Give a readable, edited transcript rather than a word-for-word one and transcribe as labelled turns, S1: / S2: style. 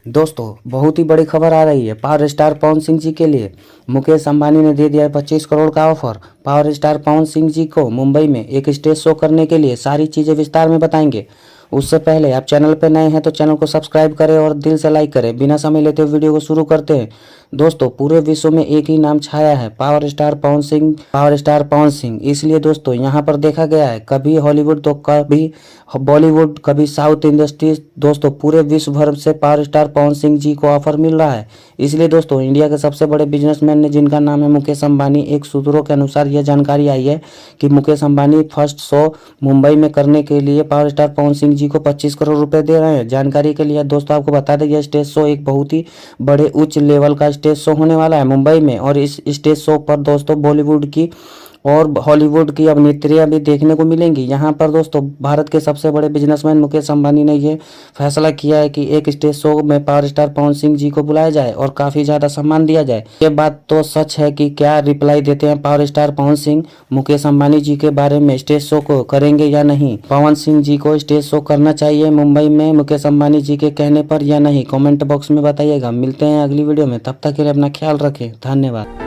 S1: दोस्तों बहुत ही बड़ी खबर आ रही है पावर स्टार पवन सिंह जी के लिए। मुकेश अंबानी ने दे दिया है 25 करोड़ का offer. Power star Pawan Singh ji को मुंबई में एक स्टेज शो करने के लिए सारी चीज़ें विस्तार में बताएंगे। उससे पहले आप चैनल पर नए हैं तो चैनल को सब्सक्राइब करें और दिल से लाइक करें। बिना समय लेते हुए वीडियो को शुरू करते हैं। दोस्तों पूरे विश्व में एक ही नाम छाया है, power star Pawan Singh. Power star Pawan Singh इसलिए दोस्तों यहाँ पर देखा गया है कभी हॉलीवुड तो कभी बॉलीवुड कभी साउथ इंडस्ट्रीज। दोस्तों पूरे विश्व भर से पावर स्टार पवन सिंह जी को ऑफर मिल रहा है। इसलिए दोस्तों इंडिया के सबसे बड़े बिजनेसमैन ने जिनका नाम है मुकेश अंबानी, एक सूत्रों के अनुसार यह जानकारी आई है कि मुकेश अंबानी फर्स्ट शो मुंबई में करने के लिए पावर स्टार पवन सिंह जी को 25 करोड़ रुपए दे रहे हैं। जानकारी के लिए दोस्तों आपको बता दें यह स्टेज शो एक बहुत ही बड़े उच्च लेवल का स्टेज शो होने वाला है मुंबई में। और इस स्टेज शो पर दोस्तों बॉलीवुड की और हॉलीवुड की अभिनेत्रियां भी देखने को मिलेंगी। यहाँ पर दोस्तों भारत के सबसे बड़े बिजनेसमैन मुकेश अंबानी ने ये फैसला किया है कि एक स्टेज शो में पावर स्टार पवन सिंह जी को बुलाया जाए और काफी ज्यादा सम्मान दिया जाए। ये बात तो सच है कि क्या रिप्लाई देते हैं पावर स्टार पवन सिंह मुकेश अंबानी जी के बारे में, स्टेज शो को करेंगे या नहीं। पवन सिंह जी को स्टेज शो करना चाहिए मुंबई में मुकेश अंबानी जी के कहने पर या नहीं, कॉमेंट बॉक्स में बताइएगा। मिलते हैं अगली वीडियो में, तब तक के लिए अपना ख्याल रखें। धन्यवाद।